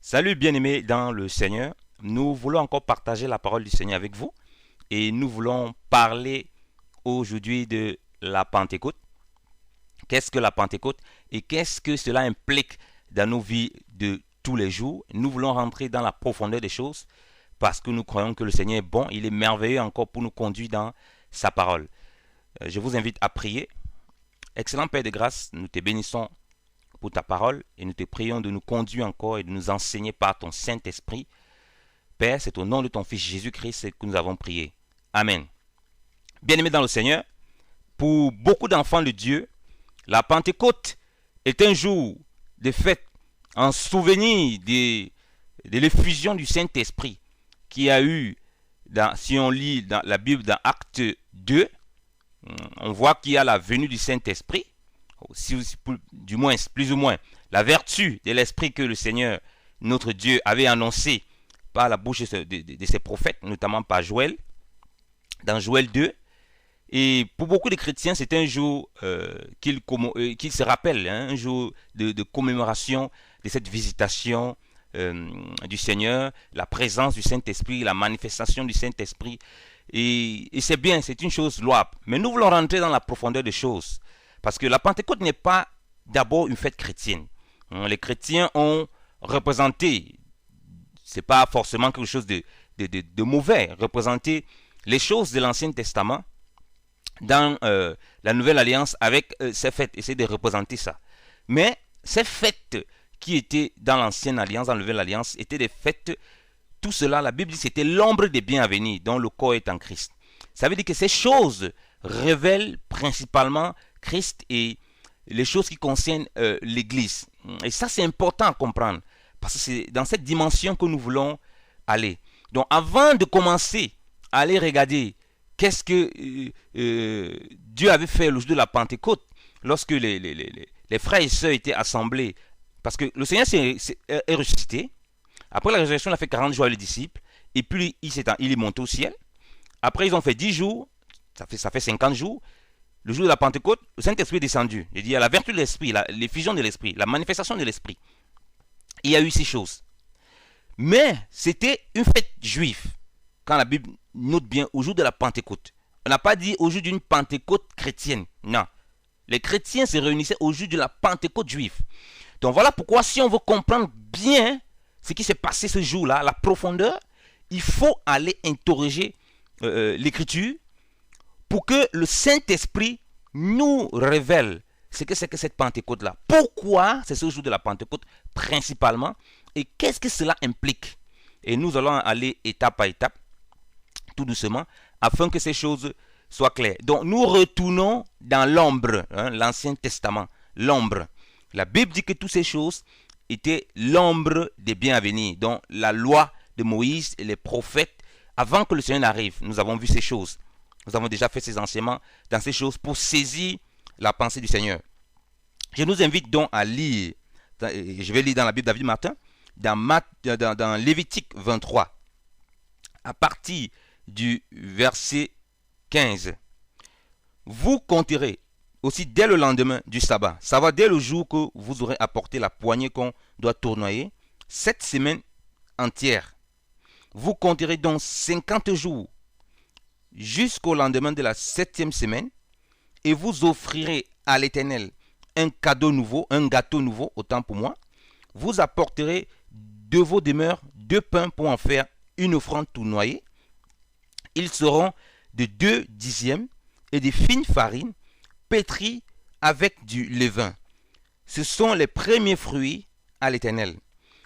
Salut bien-aimés dans le Seigneur. Nous voulons encore partager la parole du Seigneur avec vous et nous voulons parler aujourd'hui de la Pentecôte. Qu'est-ce que la Pentecôte et qu'est-ce que cela implique dans nos vies de tous les jours? Nous voulons rentrer dans la profondeur des choses parce que nous croyons que le Seigneur est bon, il est merveilleux encore pour nous conduire dans sa parole. Je vous invite à prier. Excellent Père de grâce, nous te bénissons pour ta parole et nous te prions de nous conduire encore et de nous enseigner par ton Saint-Esprit. Père, c'est au nom de ton Fils Jésus-Christ que nous avons prié. Amen. Bien-aimés dans le Seigneur, pour beaucoup d'enfants de Dieu, la Pentecôte est un jour de fête en souvenir de l'effusion du Saint-Esprit qui a eu, si on lit dans la Bible dans Acte 2, on voit qu'il y a la venue du Saint-Esprit, du moins, plus ou moins, la vertu de l'Esprit que le Seigneur, notre Dieu, avait annoncé par la bouche de ses prophètes, notamment par Joël, dans Joël 2. Et pour beaucoup de chrétiens, c'est un jour qu'ils se rappellent, un jour de commémoration de cette visitation du Seigneur, la présence du Saint-Esprit, la manifestation du Saint-Esprit. Et c'est bien, c'est une chose louable. Mais nous voulons rentrer dans la profondeur des choses. Parce que la Pentecôte n'est pas d'abord une fête chrétienne. Les chrétiens ont représenté, c'est pas forcément quelque chose de mauvais, représenté les choses de l'Ancien Testament dans la Nouvelle Alliance avec ces fêtes, essayer de représenter ça. Mais ces fêtes qui étaient dans l'Ancienne Alliance, dans la Nouvelle Alliance, étaient des fêtes, tout cela, la Bible dit, c'était l'ombre des biens à venir, dont le corps est en Christ. Ça veut dire que ces choses révèlent principalement Christ et les choses qui concernent l'Église. Et ça, c'est important à comprendre, parce que c'est dans cette dimension que nous voulons aller. Donc, avant de commencer à aller regarder qu'est-ce que Dieu avait fait le jour de la Pentecôte, lorsque les frères et sœurs étaient assemblés, parce que le Seigneur est ressuscité. Après la résurrection, il a fait 40 jours avec les disciples, et puis il est monté au ciel. Après, ils ont fait 10 jours, ça fait 50 jours. Le jour de la Pentecôte, le Saint-Esprit est descendu. Il y a la vertu de l'Esprit, l'effusion de l'Esprit, la manifestation de l'Esprit. Il y a eu ces choses. Mais c'était une fête juive. Quand la Bible note bien au jour de la Pentecôte. On n'a pas dit au jour d'une Pentecôte chrétienne. Non. Les chrétiens se réunissaient au jour de la Pentecôte juive. Donc voilà pourquoi si on veut comprendre bien ce qui s'est passé ce jour-là, la profondeur, il faut aller interroger l'Écriture pour que le Saint-Esprit nous révèle ce que c'est que cette Pentecôte-là. Pourquoi c'est ce jour de la Pentecôte principalement et qu'est-ce que cela implique. Et nous allons aller étape par étape, tout doucement, afin que ces choses soient claires. Donc nous retournons dans l'ombre, l'Ancien Testament, l'ombre. La Bible dit que toutes ces choses étaient l'ombre des biens à venir. Donc la loi de Moïse et les prophètes, avant que le Seigneur n'arrive, nous avons vu ces choses. Nous avons déjà fait ces enseignements dans ces choses pour saisir la pensée du Seigneur. Je nous invite donc à lire, je vais lire dans la Bible David Martin, dans Lévitique 23, à partir du verset 15. Vous compterez aussi dès le lendemain du sabbat, savoir dès le jour que vous aurez apporté la poignée qu'on doit tournoyer, 7 semaines entières. Vous compterez donc 50 jours jusqu'au lendemain de la 7e semaine, et vous offrirez à l'Éternel un cadeau nouveau, un gâteau nouveau, autant pour moi. Vous apporterez de vos demeures 2 pains pour en faire une offrande tournoyée. Ils seront de 2 dixièmes et de fine farine pétrie avec du levain. Ce sont les premiers fruits à l'Éternel.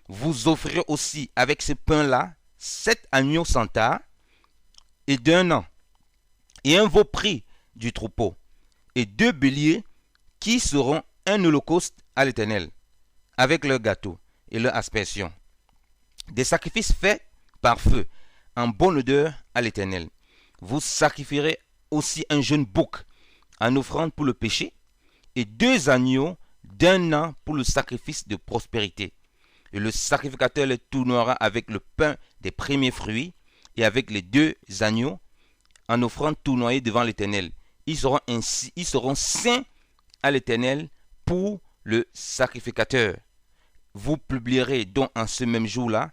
Vous offrirez aussi avec ce pain-là 7 agneaux sans tare et d'1 an, et un veau pris du troupeau, et 2 béliers qui seront un holocauste à l'Éternel, avec leur gâteau et leur aspersion. Des sacrifices faits par feu, en bonne odeur à l'Éternel. Vous sacrifierez aussi un jeune bouc en offrande pour le péché, et 2 agneaux d'1 an pour le sacrifice de prospérité. Et le sacrificateur les tournera avec le pain des premiers fruits, et avec les 2 agneaux, en offrande tournoyée devant l'Éternel. Ils seront saints à l'Éternel pour le sacrificateur. vous publierez donc en ce même jour-là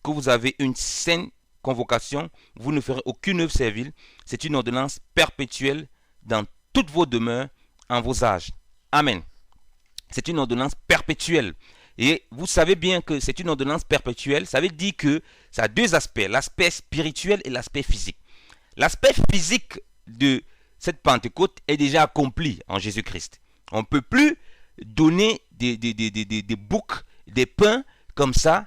que vous avez une sainte convocation, vous ne ferez aucune œuvre servile. C'est une ordonnance perpétuelle dans toutes vos demeures, en vos âges. Amen. C'est une ordonnance perpétuelle. Et vous savez bien que c'est une ordonnance perpétuelle. Ça veut dire que ça a deux aspects, l'aspect spirituel et l'aspect physique. L'aspect physique de cette Pentecôte est déjà accompli en Jésus-Christ. On ne peut plus donner des boucs, des pains comme ça,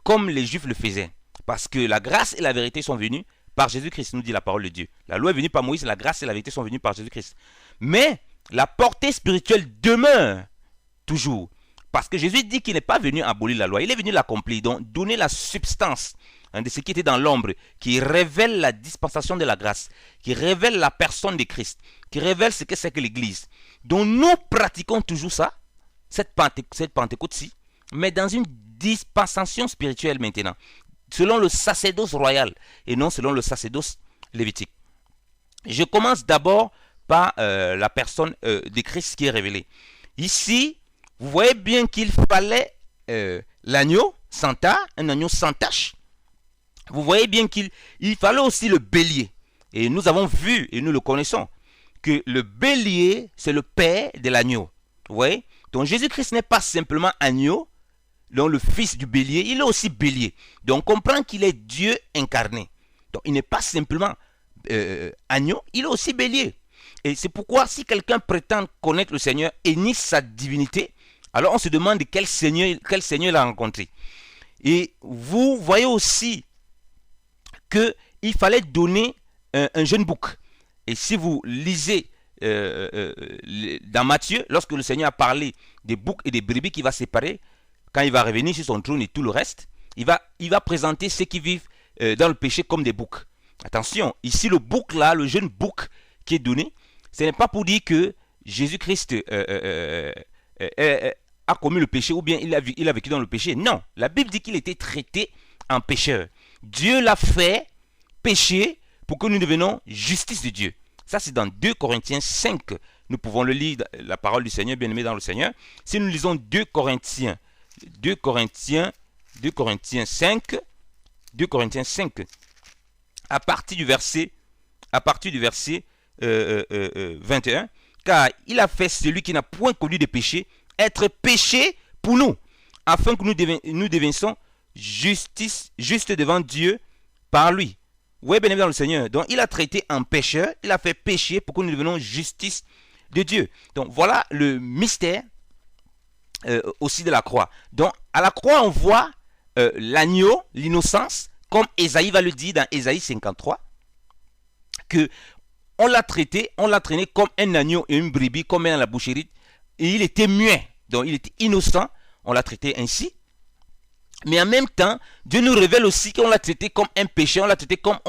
comme les Juifs le faisaient. Parce que la grâce et la vérité sont venues par Jésus-Christ, nous dit la parole de Dieu. La loi est venue par Moïse, la grâce et la vérité sont venues par Jésus-Christ. Mais la portée spirituelle demeure toujours. Parce que Jésus dit qu'il n'est pas venu abolir la loi, il est venu l'accomplir, donc donner la substance de ce qui était dans l'ombre, qui révèle la dispensation de la grâce, qui révèle la personne de Christ, qui révèle ce que c'est que l'Église. Donc nous pratiquons toujours ça, cette Pentecôte-ci, mais dans une dispensation spirituelle maintenant, selon le sacerdoce royal et non selon le sacerdoce lévitique. Je commence d'abord par la personne de Christ qui est révélée. Ici, vous voyez bien qu'il fallait l'agneau sans tare, un agneau sans tache. Vous voyez bien qu'il fallait aussi le bélier. Et nous avons vu, et nous le connaissons, que le bélier, c'est le père de l'agneau. Vous voyez? Donc Jésus-Christ n'est pas simplement agneau, donc le fils du bélier, il est aussi bélier. Donc on comprend qu'il est Dieu incarné. Donc il n'est pas simplement agneau, il est aussi bélier. Et c'est pourquoi si quelqu'un prétend connaître le Seigneur et nie sa divinité, alors on se demande quel Seigneur il a rencontré. Et vous voyez aussi qu'il fallait donner un jeune bouc. Et si vous lisez dans Matthieu, lorsque le Seigneur a parlé des boucs et des brebis qu'il va séparer, quand il va revenir sur son trône et tout le reste, il va présenter ceux qui vivent dans le péché comme des boucs. Attention, ici le bouc là, le jeune bouc qui est donné, ce n'est pas pour dire que Jésus-Christ a commis le péché ou bien il a vécu dans le péché. Non, la Bible dit qu'il était traité en pécheur. Dieu l'a fait péché pour que nous devenions justice de Dieu. Ça, c'est dans 2 Corinthiens 5. Nous pouvons le lire, la parole du Seigneur, bien-aimé dans le Seigneur. Si nous lisons 2 Corinthiens 5, à partir du verset 21, car il a fait celui qui n'a point connu de péché, être péché pour nous, afin que nous devenions justes devant Dieu par lui. Oui, bien aimé dans le Seigneur. Donc, il a traité en pécheur, il a fait péché pour que nous devenions justice de Dieu. Donc, voilà le mystère aussi de la croix. Donc, à la croix, on voit l'agneau, l'innocence, comme Ésaïe va le dire dans Ésaïe 53, que on l'a traité, on l'a traîné comme un agneau et une brebis, comme un à la boucherie, et il était muet, donc il était innocent, on l'a traité ainsi. Mais en même temps, Dieu nous révèle aussi qu'on l'a traité comme un péché, on l'a traité comme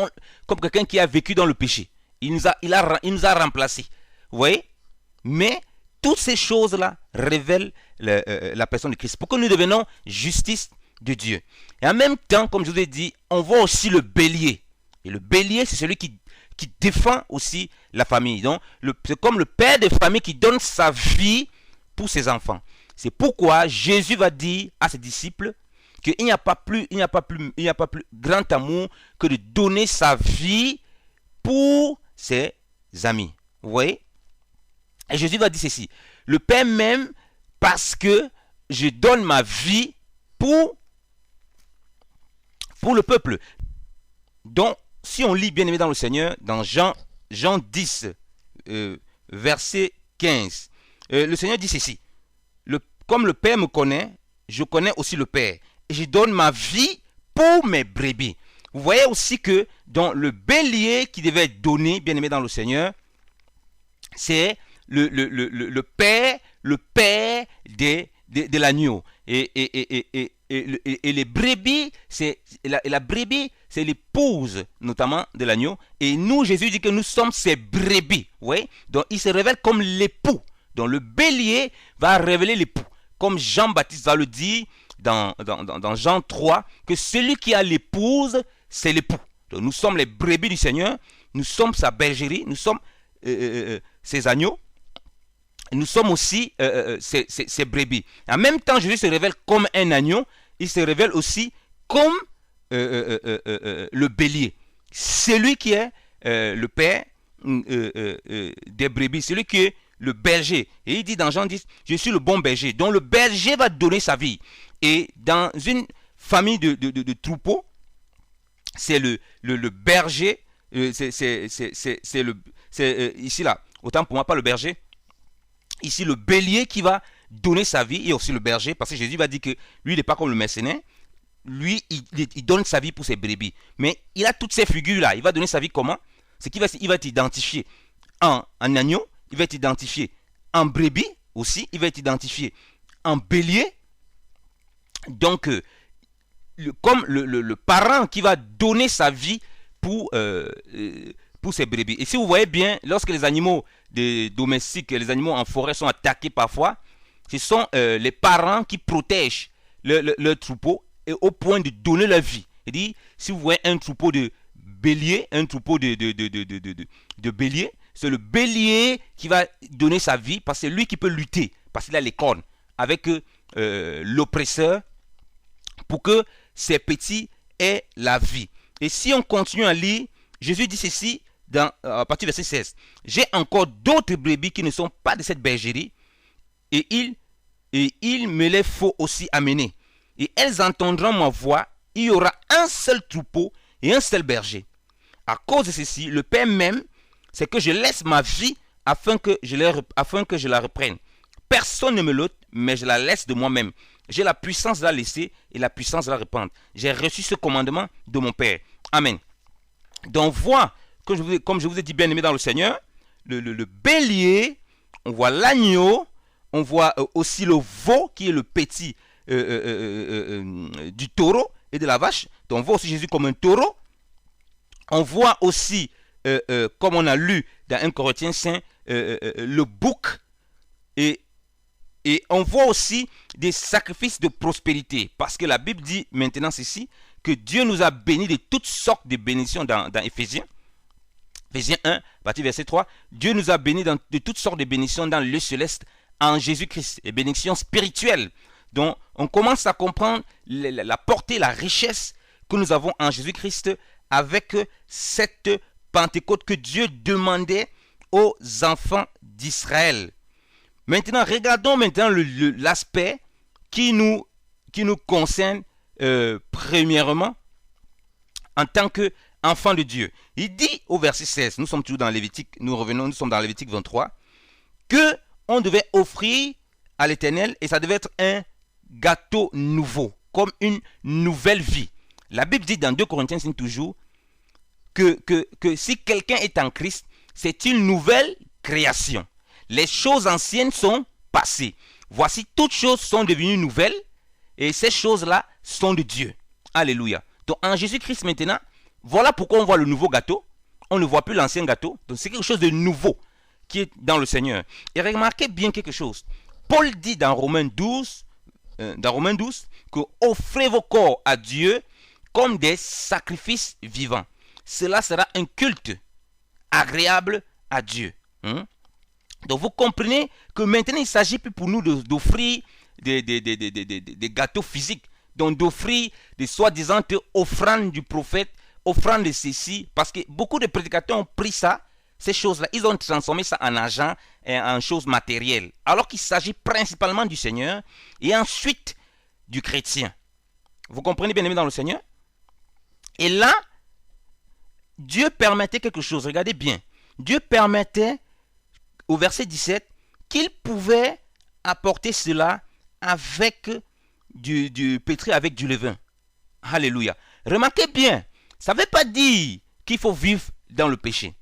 quelqu'un qui a vécu dans le péché. Il nous a remplacés. Vous voyez? Mais toutes ces choses-là révèlent la personne de Christ, pour que nous devenions justice de Dieu. Et en même temps, comme je vous ai dit, on voit aussi le bélier. Et le bélier, c'est celui qui défend aussi la famille. Donc, c'est comme le père de famille qui donne sa vie pour ses enfants. C'est pourquoi Jésus va dire à ses disciples qu'il n'y a pas plus grand amour que de donner sa vie pour ses amis. Vous voyez? Et Jésus va dire ceci: le Père m'aime parce que je donne ma vie pour le peuple. Donc, si on lit bien aimé dans le Seigneur, dans Jean 10, verset 15, le Seigneur dit ceci: comme le Père me connaît, je connais aussi le Père. Et je donne ma vie pour mes brebis. Vous voyez aussi que dans le bélier qui devait être donné, bien aimé dans le Seigneur, c'est le père de l'agneau. Et les brebis, la brebis, c'est l'épouse notamment de l'agneau. Et nous, Jésus dit que nous sommes ses brebis. Oui? Donc il se révèle comme l'époux. Donc le bélier va révéler l'époux. Comme Jean-Baptiste va le dire dans Jean 3, que celui qui a l'épouse, c'est l'époux. Donc nous sommes les brebis du Seigneur, nous sommes sa bergerie, nous sommes ses agneaux. nous sommes aussi ces brebis. En même temps, Jésus se révèle comme un agneau, il se révèle aussi comme le bélier. Celui qui est le père des brebis, celui qui est le berger. Et il dit dans Jean 10, je suis le bon berger. Donc le berger va donner sa vie. Et dans une famille de troupeaux, c'est le berger, ici là, autant pour moi pas le berger, ici le bélier qui va donner sa vie, et aussi le berger, parce que Jésus va dire que lui il n'est pas comme le mercenaire, lui il donne sa vie pour ses brebis, mais il a toutes ces figures là, il va donner sa vie comment? C'est qu'il va t'identifier en agneau, il va t'identifier en brebis aussi, il va t'identifier en bélier, donc comme le parent qui va donner sa vie pour ces brebis. Et si vous voyez bien, lorsque les animaux domestiques, les animaux en forêt sont attaqués parfois, ce sont les parents qui protègent leur troupeau et au point de donner leur vie. Il dit, si vous voyez un troupeau de bélier, un troupeau de bélier, c'est le bélier qui va donner sa vie parce que c'est lui qui peut lutter, parce qu'il a les cornes avec l'oppresseur pour que ces petits aient la vie. Et si on continue à lire, Jésus dit ceci à partir du verset 16. J'ai encore d'autres brebis qui ne sont pas de cette bergerie et il me les faut aussi amener. Et elles entendront ma voix. Il y aura un seul troupeau et un seul berger. À cause de ceci, le Père même, c'est que je laisse ma vie afin que je la reprenne. Personne ne me l'ôte, mais je la laisse de moi-même. J'ai la puissance de la laisser et la puissance de la reprendre. J'ai reçu ce commandement de mon Père. Amen. Donc, voit, comme je vous ai dit, bien aimé dans le Seigneur, le bélier, on voit l'agneau, on voit aussi le veau qui est le petit du taureau et de la vache. Donc, on voit aussi Jésus comme un taureau. On voit aussi, comme on a lu dans 1 Corinthiens 5, le bouc. Et on voit aussi des sacrifices de prospérité. Parce que la Bible dit maintenant ceci, que Dieu nous a bénis de toutes sortes de bénédictions dans Éphésiens. Éphésiens 1, partie verset 3. Dieu nous a bénis de toutes sortes de bénédictions dans le lieu céleste en Jésus-Christ. Et bénédictions spirituelles. Donc on commence à comprendre la portée, la richesse que nous avons en Jésus-Christ avec cette Pentecôte que Dieu demandait aux enfants d'Israël. Maintenant, regardons maintenant l'aspect qui nous concerne premièrement en tant qu'enfant de Dieu. Il dit au verset 16, nous sommes toujours dans Lévitique, nous sommes dans Lévitique 23, que on devait offrir à l'Éternel et ça devait être un gâteau nouveau, comme une nouvelle vie. La Bible dit dans 2 Corinthiens toujours que si quelqu'un est en Christ, c'est une nouvelle création. Les choses anciennes sont passées. Voici, toutes choses sont devenues nouvelles et ces choses-là sont de Dieu. Alléluia. Donc en Jésus-Christ maintenant, voilà pourquoi on voit le nouveau gâteau. On ne voit plus l'ancien gâteau. Donc c'est quelque chose de nouveau qui est dans le Seigneur. Et remarquez bien quelque chose. Paul dit dans Romains 12, que offrez vos corps à Dieu comme des sacrifices vivants. Cela sera un culte agréable à Dieu. Donc vous comprenez que maintenant il ne s'agit plus pour nous d'offrir des gâteaux physiques, donc d'offrir des soi-disant offrandes du prophète, offrandes de ceci, parce que beaucoup de prédicateurs ont pris ça, ces choses-là, ils ont transformé ça en argent et en choses matérielles, alors qu'il s'agit principalement du Seigneur et ensuite du chrétien. Vous comprenez bien aimé dans le Seigneur? Et là, Dieu permettait quelque chose, regardez bien, Dieu permettait au verset 17, qu'il pouvait apporter cela avec du pétri avec du levain. Alléluia. Remarquez bien, ça ne veut pas dire qu'il faut vivre dans le péché.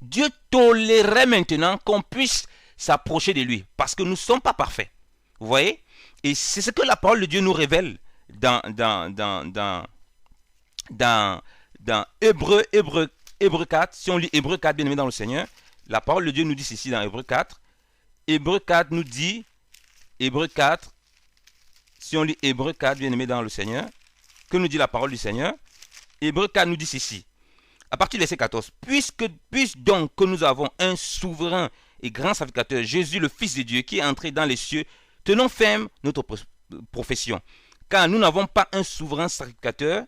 Dieu tolérerait maintenant qu'on puisse s'approcher de lui, parce que nous ne sommes pas parfaits. Vous voyez? Et c'est ce que la parole de Dieu nous révèle dans Hébreu 4. Si on lit Hébreu 4, bien aimé dans le Seigneur, la parole de Dieu nous dit ceci dans Hébreu 4. Hébreu 4 nous dit, Hébreu 4, si on lit Hébreu 4, bien aimé dans le Seigneur, que nous dit la parole du Seigneur? Hébreu 4 nous dit ceci, à partir du verset 14. Puisque donc que nous avons un souverain et grand sacrificateur, Jésus le Fils de Dieu, qui est entré dans les cieux, tenons ferme notre profession. Car nous n'avons pas un souverain sacrificateur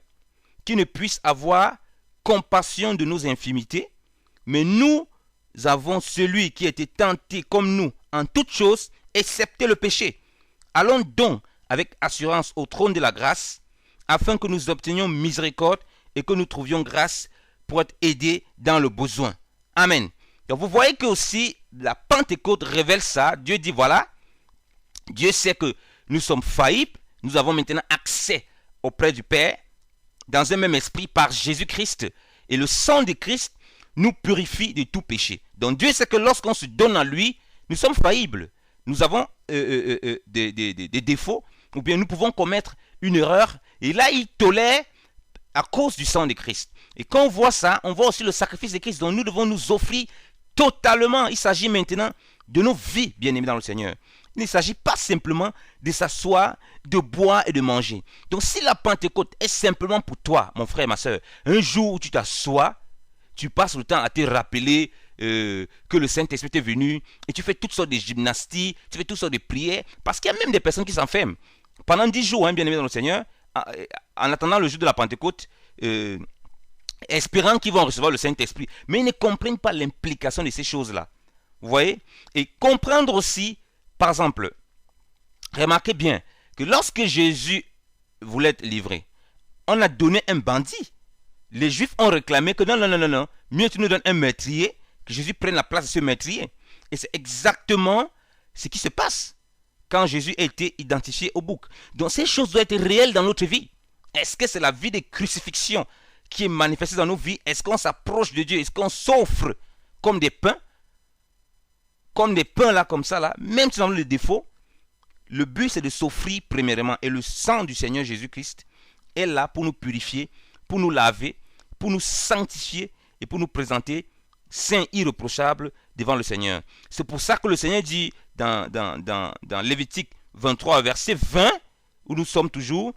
qui ne puisse avoir compassion de nos infimités, mais nous avons celui qui a été tenté comme nous en toutes choses, excepté le péché. Allons donc avec assurance au trône de la grâce, afin que nous obtenions miséricorde et que nous trouvions grâce pour être aidés dans le besoin. Amen. Donc vous voyez que aussi la Pentecôte révèle ça. Dieu dit voilà, Dieu sait que nous sommes faillibles, nous avons maintenant accès auprès du Père dans un même esprit par Jésus-Christ. Et le sang de Christ nous purifie de tout péché. Donc Dieu sait que lorsqu'on se donne à lui, nous sommes faillibles. Nous avons des défauts, ou bien nous pouvons commettre une erreur. Et là, il tolère à cause du sang de Christ. Et quand on voit ça, on voit aussi le sacrifice de Christ dont nous devons nous offrir totalement. Il s'agit maintenant de nos vies, bien-aimés dans le Seigneur. Il ne s'agit pas simplement de s'asseoir, de boire et de manger. Donc si la Pentecôte est simplement pour toi, mon frère, ma soeur, un jour où tu t'assois, tu passes le temps à te rappeler que le Saint-Esprit est venu et tu fais toutes sortes de gymnastiques, tu fais toutes sortes de prières, parce qu'il y a même des personnes qui s'enferment. Pendant 10 jours, hein, bien-aimés dans le Seigneur, en attendant le jour de la Pentecôte, espérant qu'ils vont recevoir le Saint-Esprit. Mais ils ne comprennent pas l'implication de ces choses-là. Vous voyez? Et comprendre aussi, par exemple, remarquez bien que lorsque Jésus voulait être livré, on a donné un bandit. Les Juifs ont réclamé que non, mieux tu nous donnes un meurtrier, que Jésus prenne la place de ce meurtrier. Et c'est exactement ce qui se passe quand Jésus a été identifié au bouc. Donc ces choses doivent être réelles dans notre vie. Est-ce que c'est la vie de crucifixion qui est manifestée dans nos vies? Est-ce qu'on s'approche de Dieu? Est-ce qu'on s'offre comme des pains? Comme des pains là, comme ça là, même si on a les défauts, le but c'est de s'offrir premièrement. Et le sang du Seigneur Jésus-Christ est là pour nous purifier, pour nous laver, pour nous sanctifier et pour nous présenter saints, irréprochables devant le Seigneur. C'est pour ça que le Seigneur dit dans Lévitique 23, verset 20, où nous sommes toujours,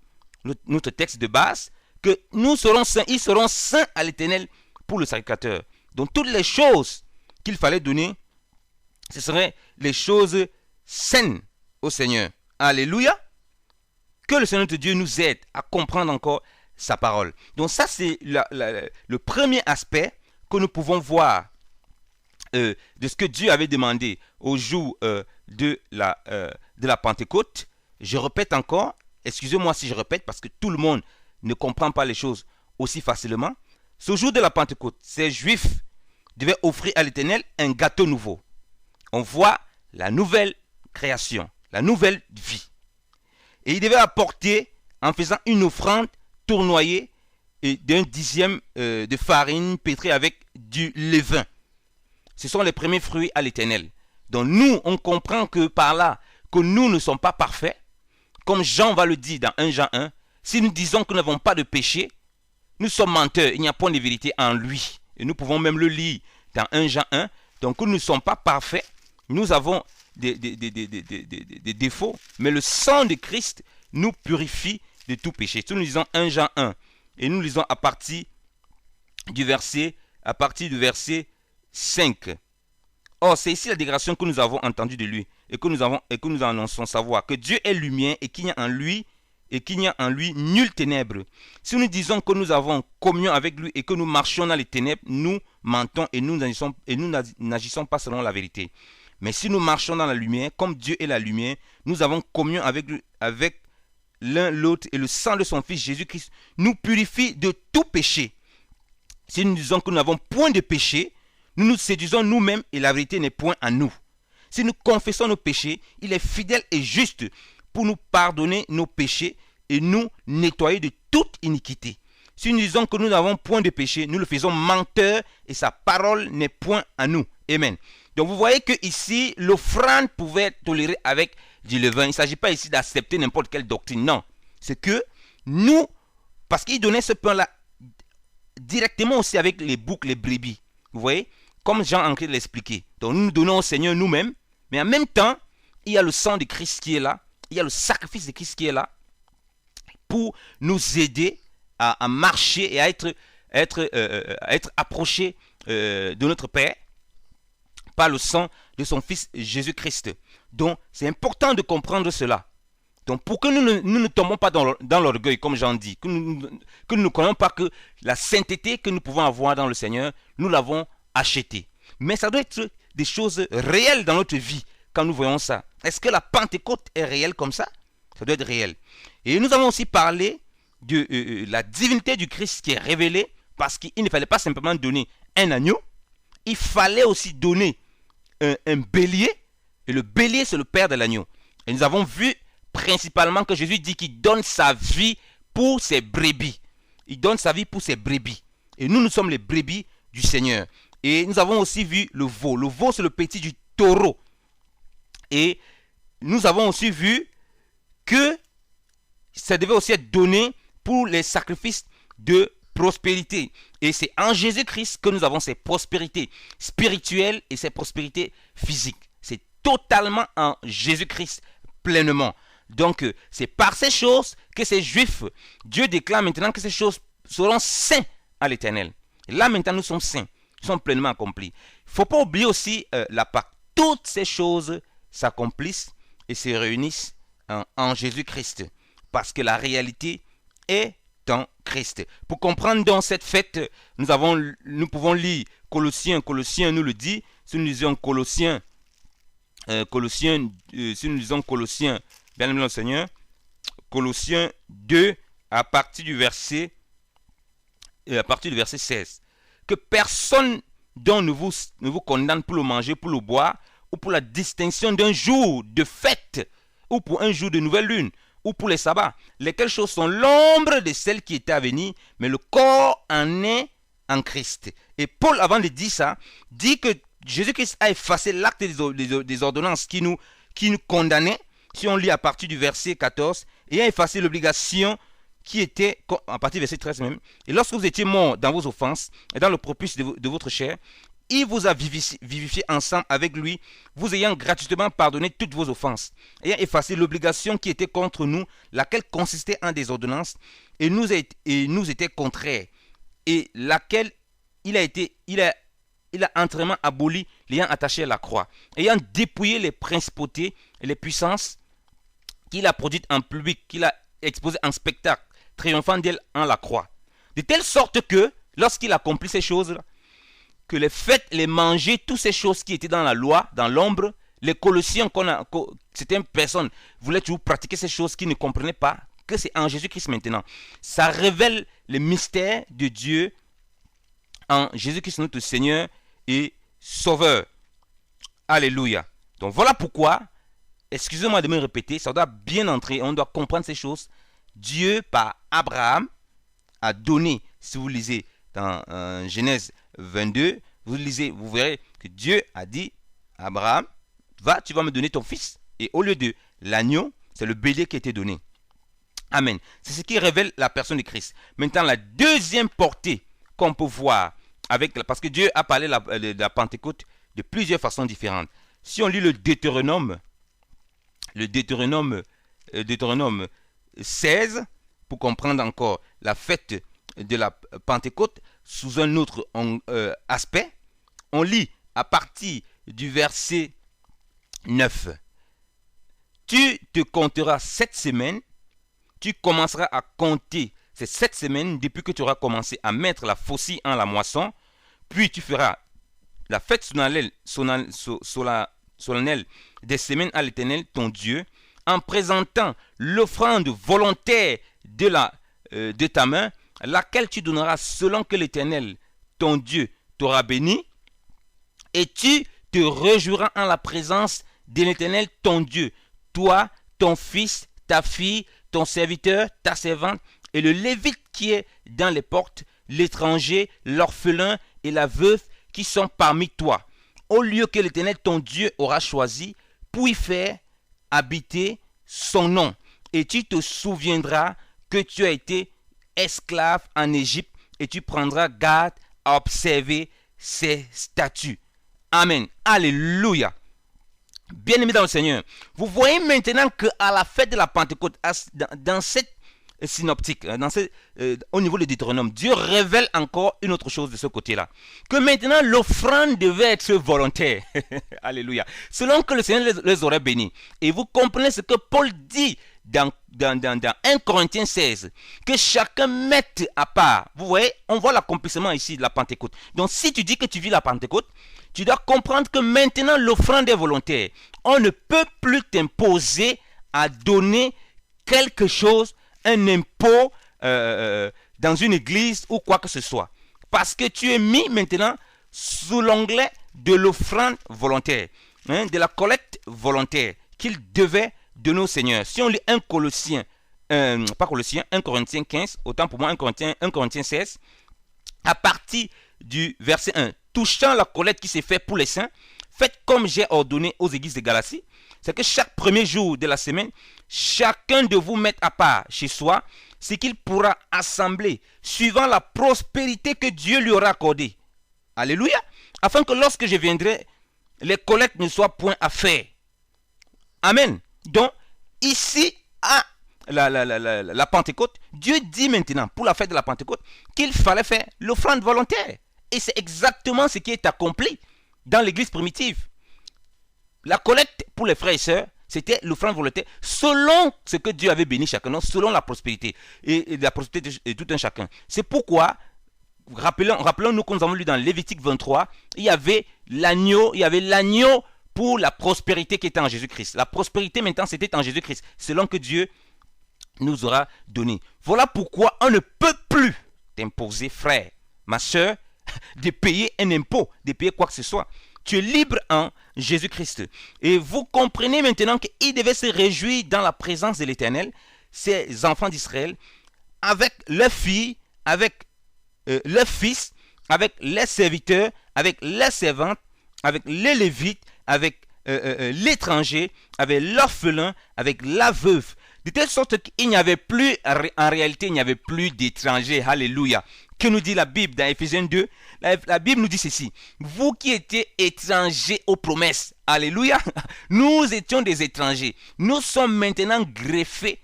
notre texte de base, que nous serons saints, ils seront saints à l'Éternel pour le sacrificateur. Donc toutes les choses qu'il fallait donner, ce seraient les choses saines au Seigneur. Alléluia. Que le Seigneur de Dieu nous aide à comprendre encore sa parole. Donc ça c'est le premier aspect que nous pouvons voir de ce que Dieu avait demandé au jour de la Pentecôte. Je répète encore, excusez-moi si je répète parce que tout le monde ne comprend pas les choses aussi facilement. Ce jour de la Pentecôte, ces Juifs devaient offrir à l'Éternel un gâteau nouveau. On voit la nouvelle création, la nouvelle vie. Et ils devaient apporter, en faisant une offrande tournoyée d'un dixième de farine pétrie avec du levain. Ce sont les premiers fruits à l'Éternel. Donc nous, on comprend que par là, que nous ne sommes pas parfaits. Comme Jean va le dire dans 1 Jean 1, si nous disons que nous n'avons pas de péché, nous sommes menteurs, il n'y a point de vérité en lui. Et nous pouvons même le lire dans 1 Jean 1. Donc nous ne sommes pas parfaits, nous avons des défauts, mais le sang de Christ nous purifie de tout péché. Si nous lisons 1 Jean 1, et nous lisons à partir du verset 5. Or, c'est ici la déclaration que nous avons entendue de lui, et que nous annonçons savoir, que Dieu est lumière, et qu'il n'y a en lui nulle ténèbre. Si nous disons que nous avons communion avec lui, et que nous marchons dans les ténèbres, nous mentons, et nous n'agissons pas selon la vérité. Mais si nous marchons dans la lumière, comme Dieu est la lumière, nous avons communion avec l'un l'autre, et le sang de son Fils Jésus-Christ nous purifie de tout péché. Si nous disons que nous n'avons point de péché, nous nous séduisons nous-mêmes et la vérité n'est point en nous. Si nous confessons nos péchés, il est fidèle et juste pour nous pardonner nos péchés et nous nettoyer de toute iniquité. Si nous disons que nous n'avons point de péché, nous le faisons menteur et sa parole n'est point en nous. Amen. Donc vous voyez que ici, l'offrande pouvait être tolérée avec du levain. Il ne s'agit pas ici d'accepter n'importe quelle doctrine. Non. C'est que nous, parce qu'il donnait ce pain-là directement aussi avec les boucs, les brebis. Vous voyez, comme Jean en train de l'expliquer. Donc nous nous donnons au Seigneur nous-mêmes, mais en même temps, il y a le sang de Christ qui est là, il y a le sacrifice de Christ qui est là pour nous aider à marcher et à être approchés de notre Père par le sang de son Fils Jésus-Christ. Donc, c'est important de comprendre cela. Donc, pour que nous ne tombons pas dans l'orgueil, comme j'en dis, que nous ne croyons pas que la sainteté que nous pouvons avoir dans le Seigneur, nous l'avons achetée. Mais ça doit être des choses réelles dans notre vie quand nous voyons ça. Est-ce que la Pentecôte est réelle comme ça? Ça doit être réel. Et nous avons aussi parlé de la divinité du Christ qui est révélée, parce qu'il ne fallait pas simplement donner un agneau, il fallait aussi donner un bélier, et le bélier c'est le père de l'agneau. Et nous avons vu principalement que Jésus dit qu'il donne sa vie pour ses brebis. Il donne sa vie pour ses brebis. Et nous sommes les brebis du Seigneur. Et nous avons aussi vu le veau. Le veau, c'est le petit du taureau. Et nous avons aussi vu que ça devait aussi être donné pour les sacrifices de prospérité. Et c'est en Jésus-Christ que nous avons ces prospérités spirituelles et ces prospérités physiques. C'est totalement en Jésus-Christ, pleinement. Donc, c'est par ces choses que ces Juifs, Dieu déclare maintenant que ces choses seront saints à l'Éternel. Là, maintenant, nous sommes saints. Nous sommes pleinement accomplis. Il ne faut pas oublier aussi la Pâque. Toutes ces choses s'accomplissent et se réunissent en Jésus-Christ. Parce que la réalité est en Christ. Pour comprendre donc cette fête, nous pouvons lire Colossiens nous le dit. Si nous lisons Colossiens, bien aimé le Seigneur, Colossiens 2, à partir du verset 16. Que personne dont ne vous condamne pour le manger, pour le boire, ou pour la distinction d'un jour de fête, ou pour un jour de nouvelle lune, ou pour les sabbats, lesquelles choses sont l'ombre de celles qui étaient à venir, mais le corps en est en Christ. Et Paul, avant de dire ça, dit que Jésus-Christ a effacé l'acte des ordonnances qui nous condamnaient, si on lit à partir du verset 14, et a effacé l'obligation qui était, à partir du verset 13 même, et lorsque vous étiez morts dans vos offenses, et dans le propice de votre chair, il vous a vivifié ensemble avec lui, vous ayant gratuitement pardonné toutes vos offenses, ayant effacé l'obligation qui était contre nous, laquelle consistait en des ordonnances, et nous était contraire, et laquelle il a entièrement aboli, l'ayant attaché à la croix, ayant dépouillé les principautés et les puissances qu'il a produites en public, qu'il a exposées en spectacle, triomphant d'elles en la croix. De telle sorte que, lorsqu'il accomplit ces choses-là, que les fêtes, les manger, toutes ces choses qui étaient dans la loi, dans l'ombre, les Colossiens, certaines personnes voulaient toujours pratiquer ces choses qu'ils ne comprenaient pas, que c'est en Jésus-Christ maintenant. Ça révèle le mystère de Dieu en Jésus-Christ notre Seigneur et Sauveur. Alléluia. Donc voilà pourquoi, excusez-moi de me répéter, ça doit bien entrer, on doit comprendre ces choses. Dieu, par Abraham, a donné, si vous lisez dans Genèse 22, vous lisez, vous verrez que Dieu a dit, Abraham, tu vas me donner ton fils. Et au lieu de l'agneau, c'est le bélier qui a été donné. Amen. C'est ce qui révèle la personne de Christ. Maintenant, la deuxième portée qu'on peut voir, parce que Dieu a parlé de la Pentecôte de plusieurs façons différentes. Si on lit le Deutéronome 16, pour comprendre encore la fête de la Pentecôte sous un autre aspect, on lit à partir du verset 9. Tu te compteras 7 semaines, tu commenceras à compter ces 7 semaines depuis que tu auras commencé à mettre la faucille en la moisson, puis tu feras la fête solennelle des semaines à l'Éternel, ton Dieu, en présentant l'offrande volontaire de ta main, laquelle tu donneras selon que l'Éternel, ton Dieu, t'aura béni, et tu te réjouiras en la présence de l'Éternel, ton Dieu, toi, ton fils, ta fille, ton serviteur, ta servante, et le Lévite qui est dans les portes, l'étranger, l'orphelin et la veuve qui sont parmi toi, au lieu que l'Éternel, ton Dieu, aura choisi pour y faire habiter son nom. Et tu te souviendras que tu as été esclave en Égypte et tu prendras garde à observer ses statuts. Amen. Alléluia. Bien-aimés dans le Seigneur, vous voyez maintenant qu'à la fête de la Pentecôte, dans cette synoptique, au niveau de Deutéronome, Dieu révèle encore une autre chose de ce côté-là. Que maintenant, l'offrande devait être volontaire. Alléluia. Selon que le Seigneur les aurait bénis. Et vous comprenez ce que Paul dit dans 1 Corinthiens 16, que chacun mette à part. Vous voyez, on voit l'accomplissement ici de la Pentecôte. Donc si tu dis que tu vis la Pentecôte, tu dois comprendre que maintenant l'offrande est volontaire. On ne peut plus t'imposer à donner quelque chose, un impôt dans une église ou quoi que ce soit. Parce que tu es mis maintenant sous l'onglet de l'offrande volontaire, de la collecte volontaire qu'il devait donner au Seigneur. Si on lit 1 Corinthiens 15, autant pour moi 1 Corinthiens 16, à partir du verset 1, touchant la collecte qui s'est faite pour les saints, faites comme j'ai ordonné aux églises de Galatie, c'est que chaque premier jour de la semaine, chacun de vous mette à part chez soi ce qu'il pourra assembler, suivant la prospérité que Dieu lui aura accordée. Alléluia. Afin que lorsque je viendrai, les collectes ne soient point à faire. Amen. Donc, ici, à la Pentecôte, Dieu dit maintenant, pour la fête de la Pentecôte, qu'il fallait faire l'offrande volontaire. Et c'est exactement ce qui est accompli dans l'église primitive. La collecte pour les frères et sœurs, c'était l'offrande volontaire selon ce que Dieu avait béni chacun, selon la prospérité et la prospérité de tout un chacun. C'est pourquoi, rappelons-nous que nous avons lu dans Lévitique 23, il y avait l'agneau pour la prospérité qui était en Jésus-Christ. La prospérité maintenant c'était en Jésus-Christ, selon que Dieu nous aura donné. Voilà pourquoi on ne peut plus t'imposer, frère, ma soeur, de payer un impôt, de payer quoi que ce soit. Tu es libre en Jésus-Christ. Et vous comprenez maintenant qu'ils devaient se réjouir dans la présence de l'Éternel, ces enfants d'Israël, avec leurs filles, avec leurs fils, avec les serviteurs, avec les servantes, avec les Lévites, avec l'étranger, avec l'orphelin, avec la veuve. De telle sorte qu'il n'y avait plus, en réalité, il n'y avait plus d'étrangers. Alléluia. Que nous dit la Bible dans Éphésiens 2? La Bible nous dit ceci. Vous qui étiez étrangers aux promesses. Alléluia. Nous étions des étrangers. Nous sommes maintenant greffés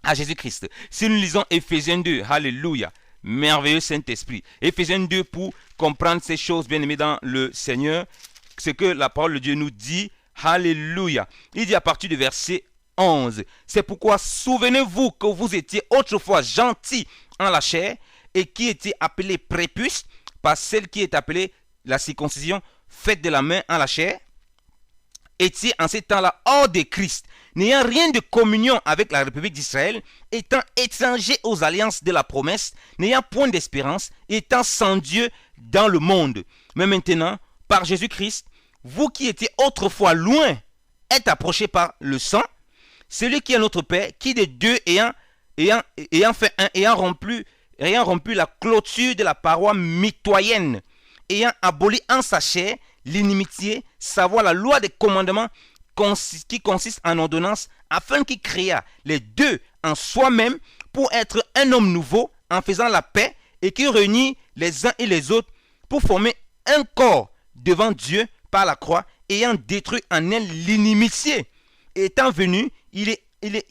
à Jésus-Christ. Si nous lisons Éphésiens 2, alléluia. Merveilleux Saint-Esprit. Éphésiens 2, pour comprendre ces choses, bien aimés dans le Seigneur, ce que la parole de Dieu nous dit. Alléluia. Il dit à partir du verset 11. C'est pourquoi souvenez-vous que vous étiez autrefois gentils en la chair et qui étiez appelés prépuces par celle qui est appelée la circoncision faite de la main en la chair, étiez en ces temps-là hors de Christ, n'ayant rien de communion avec la République d'Israël, étant étrangers aux alliances de la promesse, n'ayant point d'espérance, étant sans Dieu dans le monde. Mais maintenant, par Jésus-Christ, vous qui étiez autrefois loin, êtes approchés par le sang, celui qui est notre Père, qui des deux ayant fait un, ayant rompu la clôture de la paroi mitoyenne, ayant aboli en sa chair l'inimitié, savoir la loi des commandements qui consiste en ordonnance, afin qu'il créa les deux en soi-même pour être un homme nouveau, en faisant la paix, et qui réunit les uns et les autres pour former un corps devant Dieu par la croix, ayant détruit en elle l'inimitié. Étant venu, il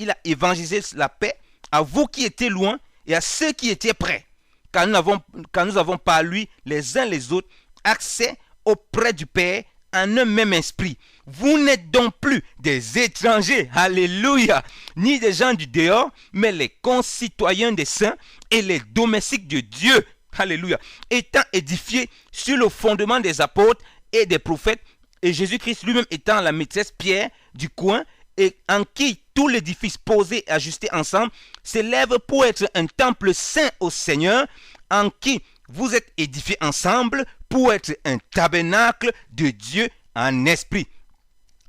a évangélisé la paix à vous qui étiez loin et à ceux qui étaient près, car nous avons par lui les uns les autres accès auprès du Père en un même esprit. Vous n'êtes donc plus des étrangers, alléluia, ni des gens du dehors, mais les concitoyens des saints et les domestiques de Dieu, alléluia, étant édifiés sur le fondement des apôtres et des prophètes, et Jésus-Christ lui-même étant la maîtresse pierre du coin, et en qui tout l'édifice posé et ajusté ensemble s'élève pour être un temple saint au Seigneur, en qui vous êtes édifiés ensemble pour être un tabernacle de Dieu en esprit.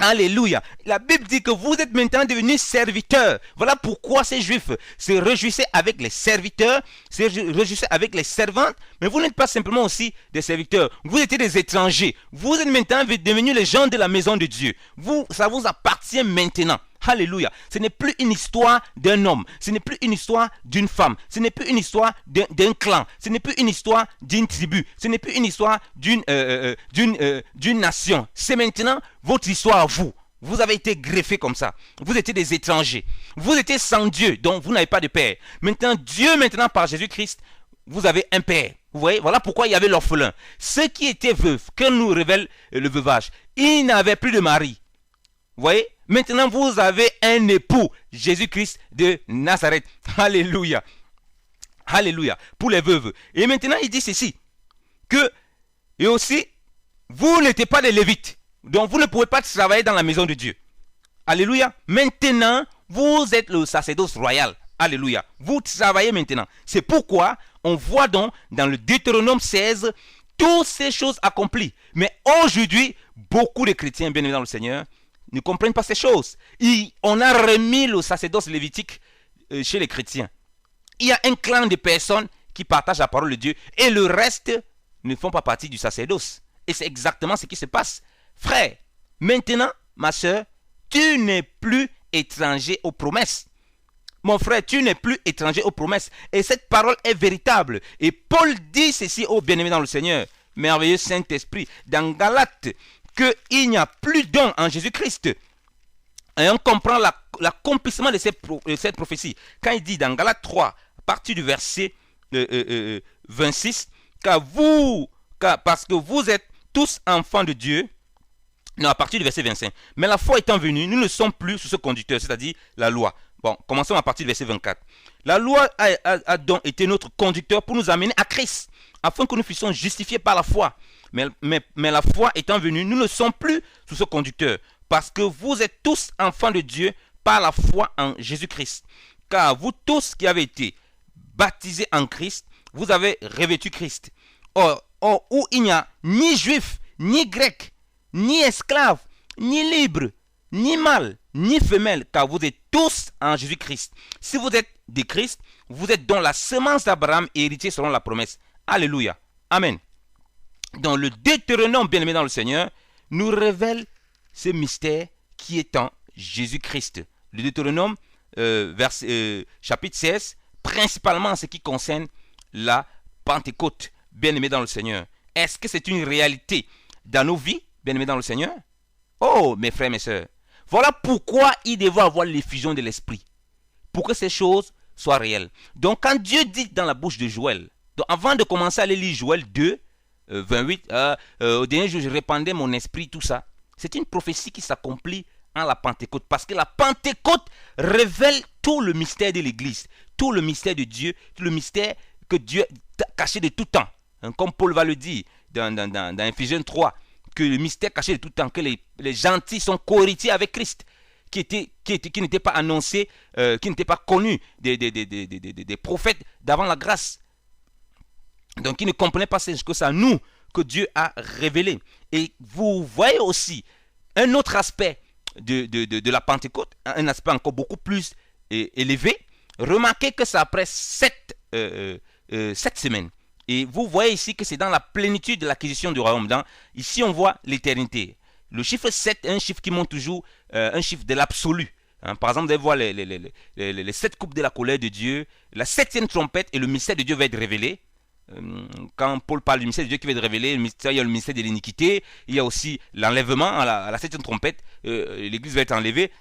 Alléluia. La Bible dit que vous êtes maintenant devenus serviteurs. Voilà pourquoi ces Juifs se réjouissaient avec les serviteurs, se réjouissaient avec les servantes. Mais vous n'êtes pas simplement aussi des serviteurs. Vous étiez des étrangers. Vous êtes maintenant devenus les gens de la maison de Dieu. Ça vous appartient maintenant. Alléluia. Ce n'est plus une histoire d'un homme. Ce n'est plus une histoire d'une femme. Ce n'est plus une histoire d'un clan. Ce n'est plus une histoire d'une tribu. Ce n'est plus une histoire d'une nation. C'est maintenant votre histoire à vous. Vous avez été greffés comme ça. Vous étiez des étrangers. Vous étiez sans Dieu, donc vous n'avez pas de père. Maintenant, Dieu, maintenant, par Jésus-Christ, vous avez un père. Vous voyez, voilà pourquoi il y avait l'orphelin. Ceux qui étaient veufs, que nous révèle le veuvage, ils n'avaient plus de mari. Vous voyez, maintenant, vous avez un époux, Jésus-Christ de Nazareth. Alléluia. Alléluia. Pour les veuves. Et maintenant, il dit ceci, que, et aussi, vous n'étiez pas des Lévites. Donc, vous ne pouvez pas travailler dans la maison de Dieu. Alléluia. Maintenant, vous êtes le sacerdoce royal. Alléluia. Vous travaillez maintenant. C'est pourquoi on voit donc dans le Deutéronome 16 toutes ces choses accomplies. Mais aujourd'hui, beaucoup de chrétiens bien-aimés dans le Seigneur ne comprennent pas ces choses. On a remis le sacerdoce lévitique chez les chrétiens. Il y a un clan de personnes qui partagent la parole de Dieu et le reste ne font pas partie du sacerdoce. Et c'est exactement ce qui se passe. Frère, maintenant, ma soeur, tu n'es plus étranger aux promesses. Mon frère, tu n'es plus étranger aux promesses. Et cette parole est véritable. Et Paul dit ceci aux bien-aimés dans le Seigneur, merveilleux Saint-Esprit, dans Galates, qu'il n'y a plus don en Jésus-Christ. Et on comprend l'accomplissement de cette prophétie. Quand il dit dans Galates 3, à partir du verset 26, parce que vous êtes tous enfants de Dieu. Non, à partir du verset 25. Mais la foi étant venue, nous ne sommes plus sous ce conducteur, c'est-à-dire la loi. Bon, commençons à partir du verset 24. La loi a donc été notre conducteur pour nous amener à Christ, afin que nous puissions justifier par la foi. Mais la foi étant venue, nous ne sommes plus sous ce conducteur, parce que vous êtes tous enfants de Dieu par la foi en Jésus-Christ. Car vous tous qui avez été baptisés en Christ, vous avez revêtu Christ. Or où il n'y a ni juif, ni grec, ni esclave, ni libre, ni mâle, ni femelle, car vous êtes tous en Jésus-Christ. Si vous êtes de Christ, vous êtes dans la semence d'Abraham et héritier selon la promesse. Alléluia. Amen. Dans le Deutéronome, bien-aimé dans le Seigneur, nous révèle ce mystère qui est en Jésus-Christ. Le Deutéronome, chapitre 16, principalement en ce qui concerne la Pentecôte, bien-aimé dans le Seigneur. Est-ce que c'est une réalité dans nos vies, bien-aimés dans le Seigneur? Oh, mes frères, mes sœurs, voilà pourquoi il devait avoir l'effusion de l'Esprit, pour que ces choses soient réelles. Donc, quand Dieu dit dans la bouche de Joël, donc avant de commencer à aller lire Joël 2, 28, au dernier jour, je répandais mon esprit, tout ça, c'est une prophétie qui s'accomplit en la Pentecôte, parce que la Pentecôte révèle tout le mystère de l'Église, tout le mystère de Dieu, tout le mystère que Dieu a caché de tout temps. Comme Paul va le dire dans Ephésiens 3, que le mystère caché de tout temps, que les gentils sont co-héritiers avec Christ, qui n'étaient pas annoncés, qui n'étaient pas connus des prophètes d'avant la grâce. Donc, ils ne comprenaient pas ce que c'est à nous que Dieu a révélé. Et vous voyez aussi un autre aspect de la Pentecôte, un aspect encore beaucoup plus élevé. Remarquez que c'est après 7 semaines. Et vous voyez ici que c'est dans la plénitude de l'acquisition du royaume. Ici, on voit l'éternité. Le chiffre 7 est un chiffre qui montre toujours un chiffre de l'absolu. Par exemple, vous allez voir les 7 coupes de la colère de Dieu, la 7e trompette et le mystère de Dieu va être révélé. Quand Paul parle du mystère de Dieu qui va être révélé, il y a le mystère de l'iniquité, il y a aussi l'enlèvement à la 7e trompette, l'église va être enlevée.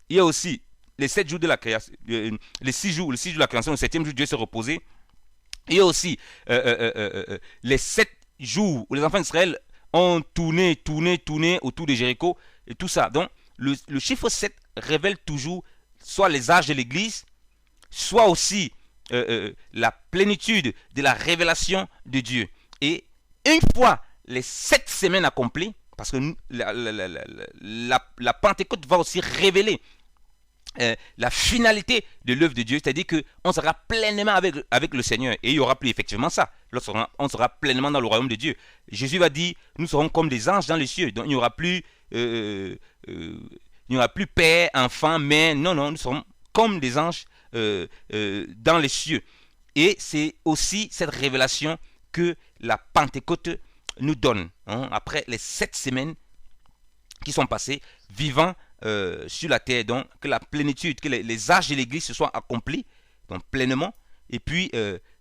Il y a aussi les 7 jours de la création, les 6 jours de la création, le 7e jour Dieu s'est reposé. Il y a aussi les 7 jours où les enfants d'Israël ont tourné autour de Jéricho et tout ça. Donc le chiffre 7 révèle toujours soit les âges de l'église, soit aussi la plénitude de la révélation de Dieu. Et une fois les 7 semaines accomplies, parce que la Pentecôte va aussi révéler la finalité de l'œuvre de Dieu, c'est-à-dire qu'on sera pleinement avec le Seigneur. Et il n'y aura plus effectivement ça. On sera pleinement dans le royaume de Dieu. Jésus va dire, nous serons comme des anges dans les cieux. Donc il n'y aura plus père, enfant, mère. Non, nous serons comme des anges dans les cieux. Et c'est aussi cette révélation que la Pentecôte nous donne. Après les 7 semaines qui sont passées, vivant sur la terre, donc que la plénitude, que les âges de l'église se soient accomplis donc pleinement, et puis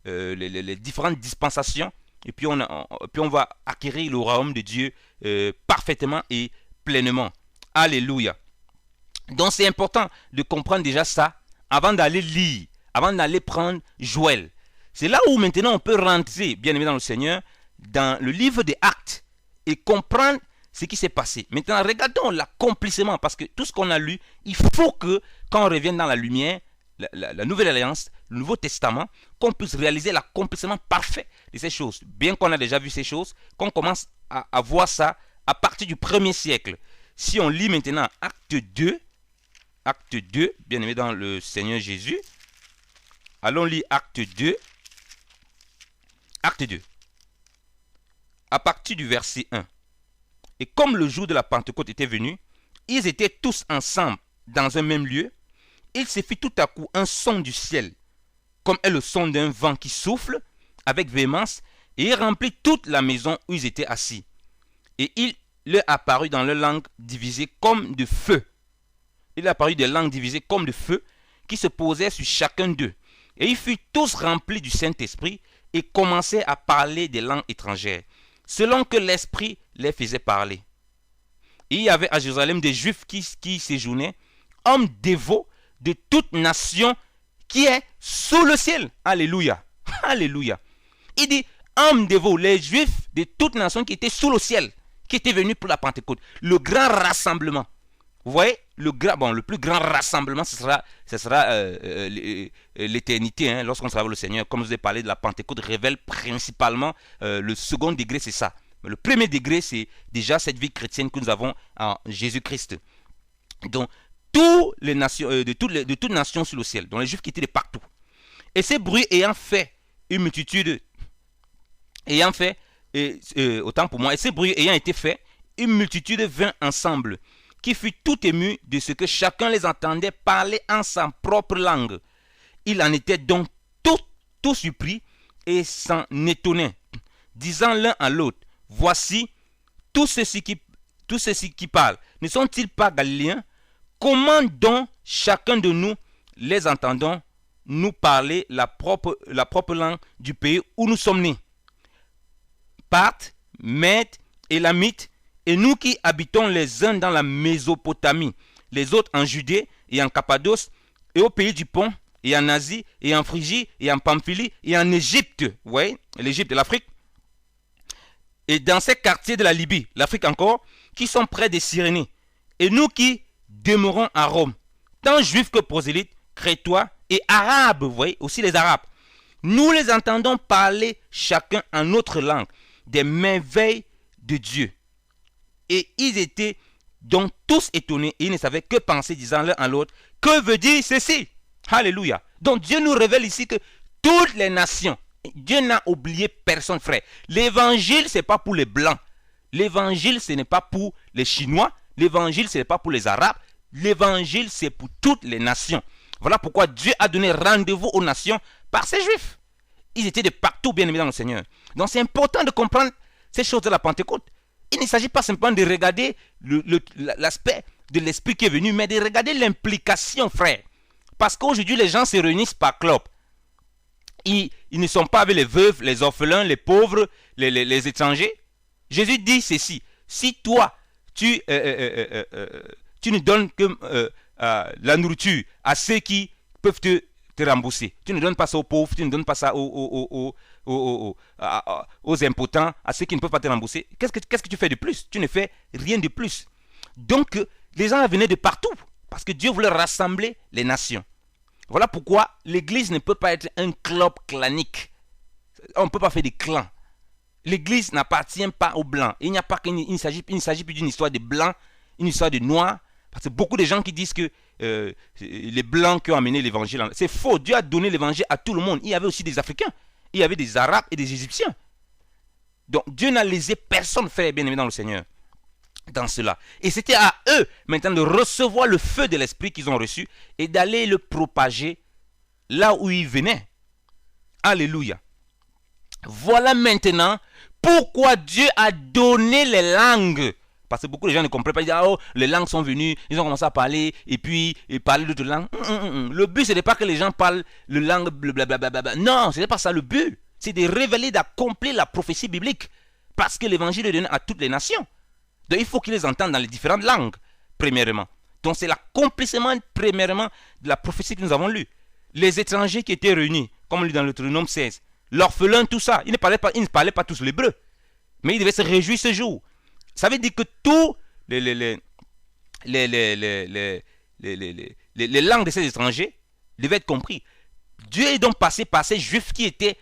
les différentes dispensations, et puis on va acquérir le royaume de Dieu parfaitement et pleinement. Alléluia. Donc c'est important de comprendre déjà ça avant d'aller lire, avant d'aller prendre Joël. C'est là où maintenant on peut rentrer, bien aimé dans le Seigneur, dans le livre des Actes et comprendre ce qui s'est passé. Maintenant, regardons l'accomplissement, parce que tout ce qu'on a lu, il faut que, quand on revienne dans la lumière, la Nouvelle Alliance, le Nouveau Testament, qu'on puisse réaliser l'accomplissement parfait de ces choses. Bien qu'on a déjà vu ces choses, qu'on commence à voir ça à partir du 1er siècle. Si on lit maintenant Acte 2, bien aimé dans le Seigneur Jésus, allons lire Acte 2, à partir du verset 1. Et comme le jour de la Pentecôte était venu, ils étaient tous ensemble dans un même lieu. Il se fit tout à coup un son du ciel, comme est le son d'un vent qui souffle avec véhémence, et il remplit toute la maison où ils étaient assis. Et il leur apparut dans leur langue divisée comme de feu. Il apparut des langues divisées comme de feu qui se posaient sur chacun d'eux. Et ils furent tous remplis du Saint-Esprit et commençaient à parler des langues étrangères, selon que l'Esprit les faisait parler. Et il y avait à Jérusalem des Juifs qui séjournaient, hommes dévots de toute nation qui est sous le ciel. Alléluia. Alléluia. Il dit, hommes dévots, les Juifs de toute nation qui étaient sous le ciel, qui étaient venus pour la Pentecôte. Le grand rassemblement. Vous voyez, le plus grand rassemblement, ce sera l'éternité, hein, lorsqu'on sera avec le Seigneur. Comme je vous ai parlé de la Pentecôte, révèle principalement le second degré, c'est ça. Mais le premier degré, c'est déjà cette vie chrétienne que nous avons en Jésus-Christ. Donc, toutes les nations, de toutes nations sur le ciel, dont les Juifs qui étaient de partout. Et ces bruits ayant fait une multitude, autant pour moi, et ces bruits ayant été faits, une multitude vint ensemble, qui fut tout ému de ce que chacun les entendait parler en sa propre langue. Il en était donc tout surpris et s'en étonnait, disant l'un à l'autre, voici, tous ceux-ci qui parlent, ne sont-ils pas galiléens? Comment donc chacun de nous les entendons nous parler la propre langue du pays où nous sommes nés? Parthes, Mèdes, Élamites, et nous qui habitons les uns dans la Mésopotamie, les autres en Judée et en Cappadoce, et au pays du Pont, et en Asie, et en Phrygie, et en Pamphylie, et en Égypte, vous voyez, l'Égypte et l'Afrique, et dans ces quartiers de la Libye, l'Afrique encore, qui sont près des Cyrénées, et nous qui demeurons à Rome, tant juifs que prosélytes, crétois et arabes, vous voyez, aussi les arabes, nous les entendons parler chacun en notre langue des merveilles de Dieu. Et ils étaient donc tous étonnés et ils ne savaient que penser, disant l'un à l'autre, que veut dire ceci? Alléluia. Donc Dieu nous révèle ici que toutes les nations, Dieu n'a oublié personne, frère. L'évangile, ce n'est pas pour les blancs. L'évangile, ce n'est pas pour les Chinois. L'évangile, ce n'est pas pour les Arabes. L'évangile, c'est pour toutes les nations. Voilà pourquoi Dieu a donné rendez-vous aux nations par ses Juifs. Ils étaient de partout, bien aimés dans le Seigneur. Donc c'est important de comprendre ces choses de la Pentecôte. Il ne s'agit pas simplement de regarder l'aspect de l'esprit qui est venu, mais de regarder l'implication, frère. Parce qu'aujourd'hui, les gens se réunissent par club. Ils ne sont pas avec les veuves, les orphelins, les pauvres, les étrangers. Jésus dit ceci. Si toi, tu ne donnes que la nourriture à ceux qui peuvent te rembourser. Tu ne donnes pas ça aux pauvres, tu ne donnes pas ça aux impotents, à ceux qui ne peuvent pas te rembourser. Qu'est-ce que tu fais de plus? Tu ne fais rien de plus. Donc, les gens venaient de partout, parce que Dieu voulait rassembler les nations. Voilà pourquoi l'église ne peut pas être un club clanique. On ne peut pas faire des clans. L'église n'appartient pas aux blancs. Il ne s'agit plus d'une histoire de blancs, une histoire de noirs. Parce que beaucoup de gens qui disent que les blancs qui ont amené l'évangile, c'est faux. Dieu a donné l'évangile à tout le monde. Il y avait aussi des Africains, il y avait des Arabes et des Égyptiens. Donc Dieu n'a lésé personne, frère bien-aimé dans le Seigneur, dans cela. Et c'était à eux maintenant de recevoir le feu de l'esprit qu'ils ont reçu et d'aller le propager là où ils venaient. Alléluia. Voilà maintenant pourquoi Dieu a donné les langues. Parce que beaucoup de gens ne comprennent pas. Ils disent, oh, les langues sont venues, ils ont commencé à parler, et puis parler d'autres langues. Le but, ce n'est pas que les gens parlent le langue blablabla. Non, ce n'est pas ça le but. C'est de révéler, d'accomplir la prophétie biblique. Parce que l'évangile est donné à toutes les nations. Donc il faut qu'ils les entendent dans les différentes langues. premièrement. Donc c'est l'accomplissement premièrement de la prophétie que nous avons lue. Les étrangers qui étaient réunis, comme on lit dans le Deutéronome 16, l'orphelin, tout ça, ils ne parlaient pas tous l'hébreu. Mais ils devaient se réjouir ce jour. Ça veut dire que tous les langues de ces étrangers devaient être compris. Dieu est donc passé par ces juifs qui étaient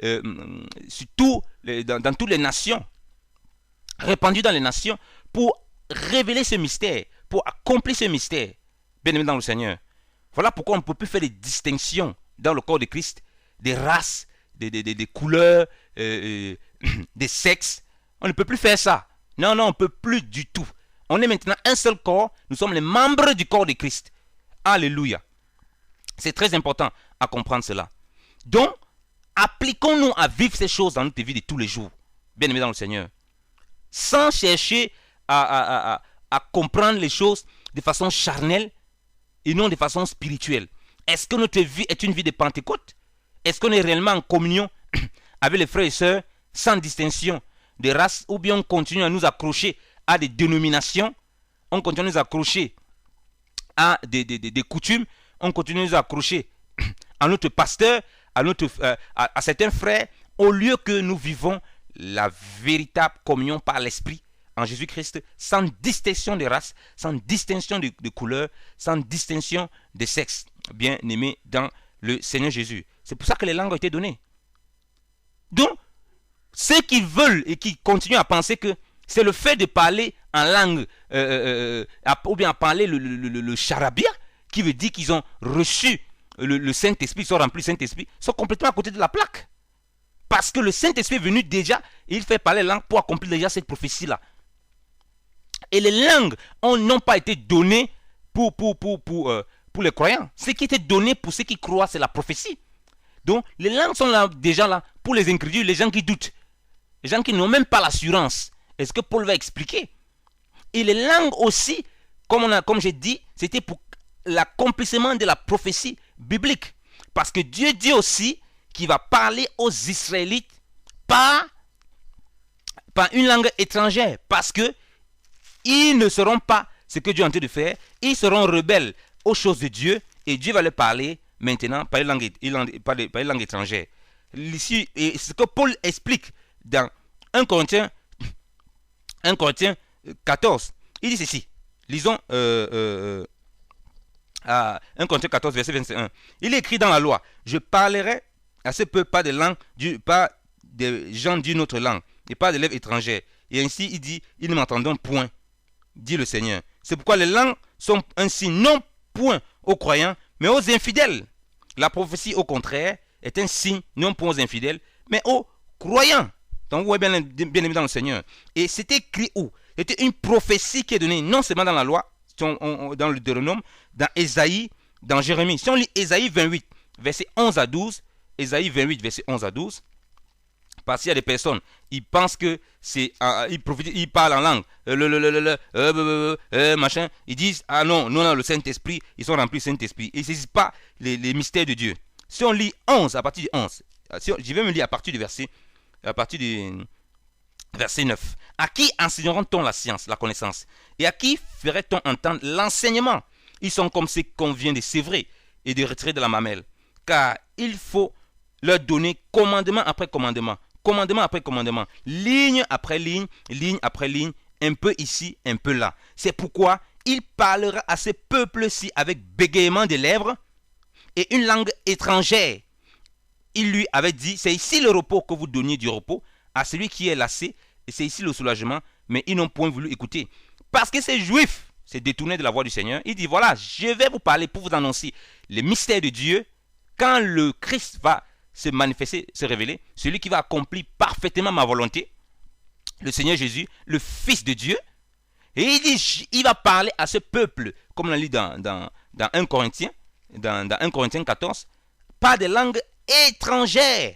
dans toutes les nations, répandus dans les nations, pour révéler ce mystère, pour accomplir ce mystère, bien aimé dans le Seigneur. Voilà pourquoi on ne peut plus faire des distinctions dans le corps de Christ, des races, des couleurs, des sexes. On ne peut plus faire ça. Non, on ne peut plus du tout. On est maintenant un seul corps. Nous sommes les membres du corps de Christ. Alléluia. C'est très important à comprendre cela. Donc, appliquons-nous à vivre ces choses dans notre vie de tous les jours, bien aimés dans le Seigneur, sans chercher à comprendre les choses de façon charnelle et non de façon spirituelle. Est-ce que notre vie est une vie de Pentecôte? Est-ce qu'on est réellement en communion avec les frères et sœurs sans distinction de race, ou bien on continue à nous accrocher à des dénominations, on continue à nous accrocher à des coutumes, on continue à nous accrocher à notre pasteur, à certains frères, au lieu que nous vivons la véritable communion par l'Esprit en Jésus-Christ, sans distinction de race, sans distinction de couleur, sans distinction de sexe, bien aimé dans le Seigneur Jésus. C'est pour ça que les langues ont été données. Donc, ceux qui veulent et qui continuent à penser que c'est le fait de parler en langue, ou bien à parler le charabia, qui veut dire qu'ils ont reçu le Saint-Esprit, ils sont remplis du Saint-Esprit, sont complètement à côté de la plaque. Parce que le Saint-Esprit est venu déjà, et il fait parler la langue pour accomplir déjà cette prophétie-là. Et les langues n'ont pas été données pour les croyants. Ce qui était donné pour ceux qui croient, c'est la prophétie. Donc, les langues sont là, déjà là pour les incrédules, les gens qui doutent. Les gens qui n'ont même pas l'assurance. Est-ce que Paul va expliquer? Et les langues aussi, comme j'ai dit, c'était pour l'accomplissement de la prophétie biblique. Parce que Dieu dit aussi qu'il va parler aux Israélites par une langue étrangère. Parce que ils ne seront pas ce que Dieu est en train de faire. Ils seront rebelles aux choses de Dieu. Et Dieu va leur parler maintenant par une langue étrangère. Ici, et ce que Paul explique dans 1 Corinthiens 14. Il dit ceci. Lisons 1 Corinthiens 14, verset 21. Il est écrit dans la loi: je parlerai à ce peuple pas des gens d'une autre langue et pas de lèvres étrangères. Et ainsi il dit: ils ne m'entendront point, dit le Seigneur. C'est pourquoi les langues sont un signe non point aux croyants, mais aux infidèles. La prophétie, au contraire, est un signe non point aux infidèles, mais aux croyants. Donc vous voyez bien aimé dans le Seigneur. Et c'est écrit où? C'était une prophétie qui est donnée non seulement dans la loi, dans le Deutéronome, dans Ésaïe, dans Jérémie. Si on lit Ésaïe 28, verset 11 à 12, Ésaïe 28, verset 11 à 12, parce qu'il y a des personnes, ils pensent que c'est, ils parlent en langue, machin, ils disent, ah non, nous on a le Saint-Esprit, ils sont remplis du Saint-Esprit. Ils ne saisissent pas les mystères de Dieu. Si on lit 11, à partir du 11, je vais me lire à partir du verset 9. À qui enseigneront-on la science, la connaissance? Et à qui ferait-on entendre l'enseignement? Ils sont comme ceux qu'on vient de sévrer et de retirer de la mamelle. Car il faut leur donner commandement après commandement, commandement après commandement, ligne après ligne, ligne après ligne, un peu ici, un peu là. C'est pourquoi il parlera à ce peuple-ci avec bégaiement des lèvres et une langue étrangère. Il lui avait dit: c'est ici le repos, que vous donniez du repos à celui qui est lassé, et c'est ici le soulagement. Mais ils n'ont point voulu écouter. Parce que ces Juifs s'est détourné de la voix du Seigneur. Il dit: voilà, je vais vous parler pour vous annoncer les mystères de Dieu. Quand le Christ va se manifester, se révéler, celui qui va accomplir parfaitement ma volonté, le Seigneur Jésus, le Fils de Dieu. Et il dit, il va parler à ce peuple, comme on l'a lu dans 1 Corinthiens, dans 1 Corinthiens 14, par des langues étrangères,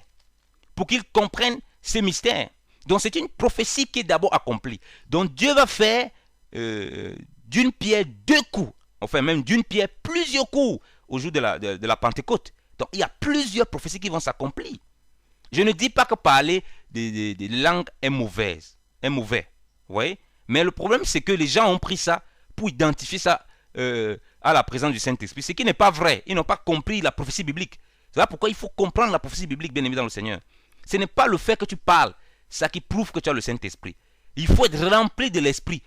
pour qu'ils comprennent ces mystères. Donc c'est une prophétie qui est d'abord accomplie. Donc Dieu va faire d'une pierre deux coups, enfin même d'une pierre plusieurs coups au jour de la Pentecôte. Donc il y a plusieurs prophéties qui vont s'accomplir. Je ne dis pas que parler des langues est mauvais. Vous voyez? Mais le problème, c'est que les gens ont pris ça pour identifier ça à la présence du Saint-Esprit, ce qui n'est pas vrai. Ils n'ont pas compris la prophétie biblique. C'est là pourquoi il faut comprendre la prophétie biblique, bien aimé dans le Seigneur. Ce n'est pas le fait que tu parles, ça qui prouve que tu as le Saint-Esprit. Il faut être rempli de l'Esprit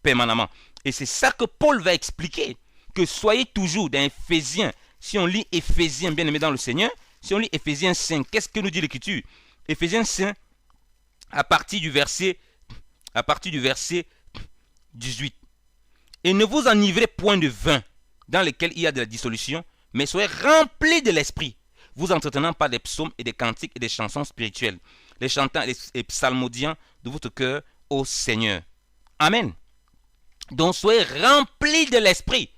permanemment. Et c'est ça que Paul va expliquer. Que soyez toujours dans Éphésiens. Si on lit Éphésiens, bien aimé dans le Seigneur, si on lit Éphésiens 5, qu'est-ce que nous dit l'Écriture? Éphésiens 5, à partir du verset 18. Et ne vous enivrez point de vin, dans lequel il y a de la dissolution, mais soyez remplis de l'Esprit, vous entretenant par des psaumes et des cantiques et des chansons spirituelles, les chantant et psalmodiant de votre cœur au Seigneur. Amen. Donc soyez remplis de l'Esprit.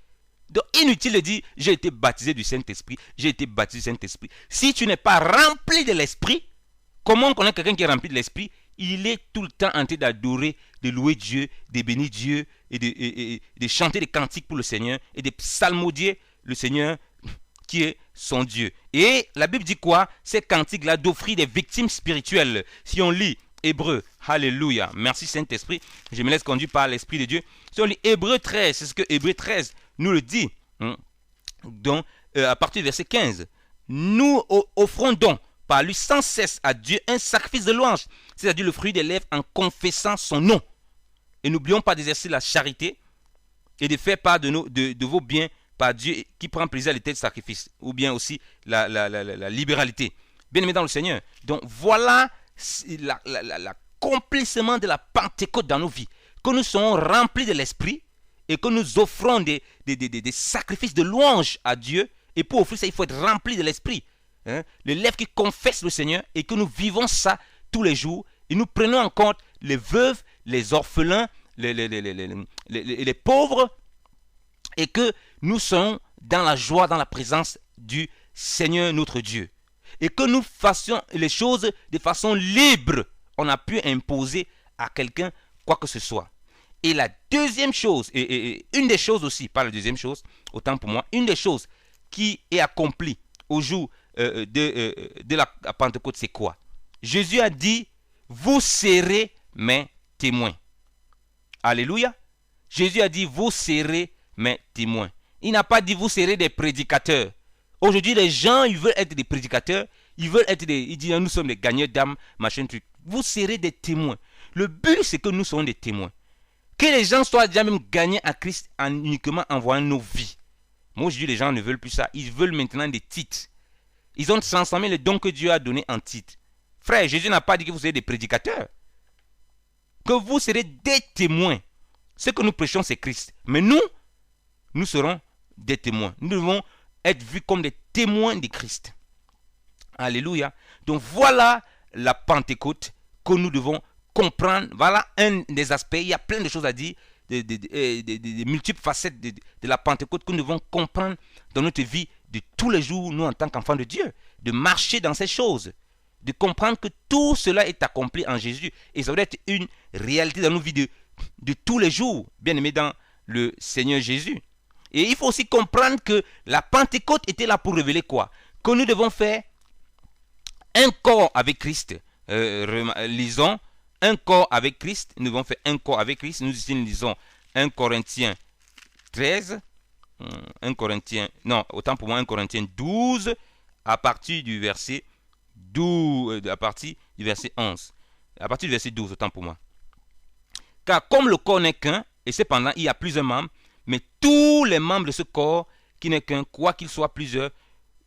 Donc inutile de dire j'ai été baptisé du Saint-Esprit, j'ai été baptisé du Saint-Esprit. Si tu n'es pas rempli de l'Esprit, comment on connaît quelqu'un qui est rempli de l'Esprit? Il est tout le temps en train d'adorer, de louer Dieu, de bénir Dieu et de chanter des cantiques pour le Seigneur et de psalmodier le Seigneur qui est son Dieu. Et la Bible dit quoi? Ces cantiques-là d'offrir des victimes spirituelles. Si on lit Hébreux, alléluia, merci Saint-Esprit, je me laisse conduire par l'Esprit de Dieu. Si on lit Hébreux 13, c'est ce que Hébreux 13 nous le dit. Donc, à partir du verset 15, nous offrons donc par lui sans cesse à Dieu un sacrifice de louange, c'est-à-dire le fruit des lèvres en confessant son nom. Et n'oublions pas d'exercer la charité et de faire part de vos biens par Dieu qui prend plaisir à l'état de sacrifice, ou bien aussi la libéralité. Bien aimé dans le Seigneur. Donc voilà l'accomplissement de la Pentecôte dans nos vies. Que nous soyons remplis de l'Esprit et que nous offrons des sacrifices de louange à Dieu. Et pour offrir ça, il faut être rempli de l'Esprit. Les lèvres qui confessent le Seigneur et que nous vivons ça tous les jours. Et nous prenons en compte les veuves, les orphelins, les pauvres. Et que nous sommes dans la joie, dans la présence du Seigneur notre Dieu. Et que nous fassions les choses de façon libre. On n'a pu imposer à quelqu'un quoi que ce soit. Et la deuxième chose, et une des choses aussi, pas la deuxième chose, autant pour moi, une des choses qui est accomplie au jour de la Pentecôte, c'est quoi? Jésus a dit, vous serez mes témoins. Alléluia. Jésus a dit, vous serez mes témoins. Il n'a pas dit, vous serez des prédicateurs. Aujourd'hui, les gens, ils veulent être des prédicateurs. Ils veulent être ils disent, nous sommes des gagneurs d'âme, machin truc. Vous serez des témoins. Le but, c'est que nous soyons des témoins. Que les gens soient déjà même gagnés à Christ uniquement en voyant nos vies. Moi, aujourd'hui, les gens ne veulent plus ça. Ils veulent maintenant des titres. Ils ont transformé les dons que Dieu a donnés en titres. Frère, Jésus n'a pas dit que vous serez des prédicateurs. Que vous serez des témoins. Ce que nous prêchons, c'est Christ. Mais nous serons des témoins. Nous devons être vus comme des témoins de Christ. Alléluia. Donc voilà la Pentecôte que nous devons comprendre. Voilà un des aspects. Il y a plein de choses à dire, de multiples facettes de la Pentecôte que nous devons comprendre dans notre vie de tous les jours, nous en tant qu'enfants de Dieu. De marcher dans ces choses. De comprendre que tout cela est accompli en Jésus. Et ça doit être une réalité dans nos vies de tous les jours, bien aimés dans le Seigneur Jésus. Et il faut aussi comprendre que la Pentecôte était là pour révéler quoi? Que nous devons faire un corps avec Christ. Lisons un corps avec Christ. Nous devons faire un corps avec Christ. Nous ici nous lisons 1 Corinthiens 13. 1 Corinthiens 12 à partir du verset 12, à partir du verset 11. À partir du verset 12, autant pour moi. Car comme le corps n'est qu'un, et cependant il y a plusieurs membres, mais tous les membres de ce corps, qui n'est qu'un, quoi qu'il soit plusieurs,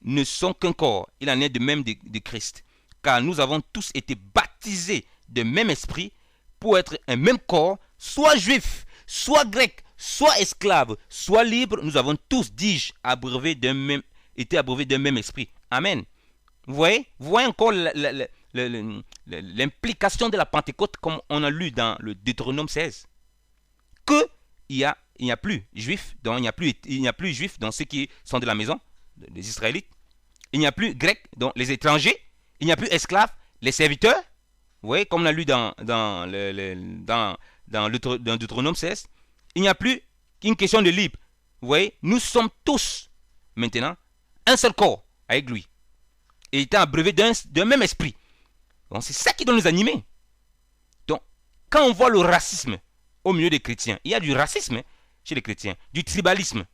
ne sont qu'un corps. Il en est de même de Christ. Car nous avons tous été baptisés de même esprit pour être un même corps, soit juif, soit grec, soit esclave, soit libre. Nous avons tous, dis-je, été abreuvés d'un même esprit. Amen. Vous voyez encore l'implication de la Pentecôte comme on a lu dans le Deutéronome 16. Il n'y a plus juifs, donc il n'y a plus juifs dans ceux qui sont de la maison, les Israélites. Il n'y a plus grecs, donc les étrangers. Il n'y a plus esclaves, les serviteurs. Vous voyez, comme on a lu dans Deutéronome 16. Il n'y a plus qu'une question de libre. Vous voyez, nous sommes tous maintenant un seul corps avec lui. Et étant abreuvés d'un même esprit. Donc c'est ça qui doit nous animer. Donc, quand on voit le racisme, au milieu des chrétiens. Il y a du racisme chez les chrétiens, du tribalisme,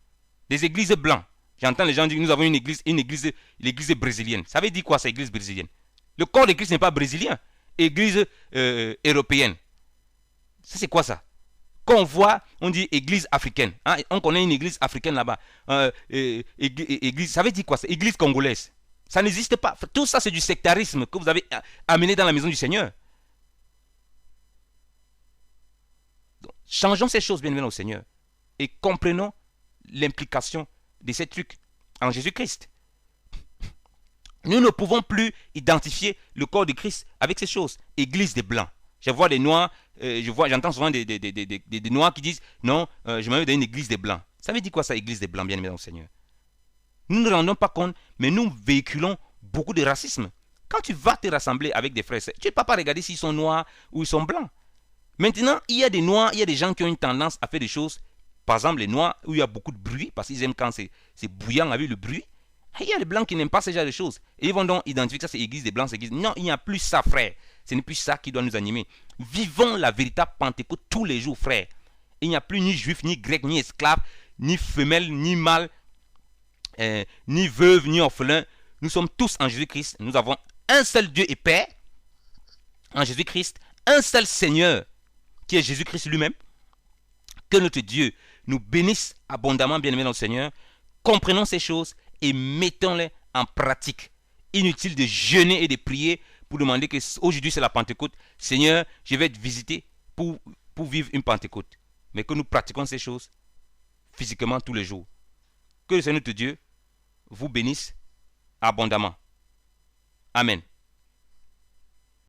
des églises blanches. J'entends les gens dire que nous avons l'église brésilienne. Ça veut dire quoi, cette église brésilienne? Le corps de Christ n'est pas brésilien, église européenne. Ça, c'est quoi ça? Quand on voit, on dit église africaine. Hein? On connaît une église africaine là-bas. Église, ça veut dire quoi? Église congolaise. Ça n'existe pas. Tout ça, c'est du sectarisme que vous avez amené dans la maison du Seigneur. Donc, changeons ces choses, bien évidemment, au Seigneur. Et comprenons l'implication de ces trucs en Jésus-Christ. Nous ne pouvons plus identifier le corps de Christ avec ces choses. Église des Blancs. Je vois des Noirs, j'entends souvent des Noirs qui disent non, je m'en vais dans une église des Blancs. Ça veut dire quoi ça, église des Blancs, bien évidemment, au Seigneur? Nous ne nous rendons pas compte, mais nous véhiculons beaucoup de racisme. Quand tu vas te rassembler avec des frères, tu ne peux pas regarder s'ils sont noirs ou ils sont blancs. Maintenant, il y a des noirs, il y a des gens qui ont une tendance à faire des choses. Par exemple, les noirs, où il y a beaucoup de bruit, parce qu'ils aiment quand c'est bouillant avec le bruit. Et il y a les blancs qui n'aiment pas ce genre de choses. Et ils vont donc identifier que ça c'est église des blancs, c'est église. Non, il n'y a plus ça, frère. Ce n'est plus ça qui doit nous animer. Vivons la véritable Pentecôte tous les jours, frère. Il n'y a plus ni juif, ni grec, ni esclave, ni femelle, ni mâle, ni veuve, ni orphelin. Nous sommes tous en Jésus-Christ. Nous avons un seul Dieu et Père, en Jésus-Christ, un seul Seigneur, qui est Jésus-Christ lui-même. Que notre Dieu nous bénisse abondamment, bien-aimés dans le Seigneur. Comprenons ces choses et mettons-les en pratique. Inutile de jeûner et de prier pour demander que aujourd'hui c'est la Pentecôte. Seigneur, je vais te visiter pour vivre une Pentecôte. Mais que nous pratiquons ces choses physiquement tous les jours. Que le Seigneur notre Dieu vous bénisse abondamment. Amen.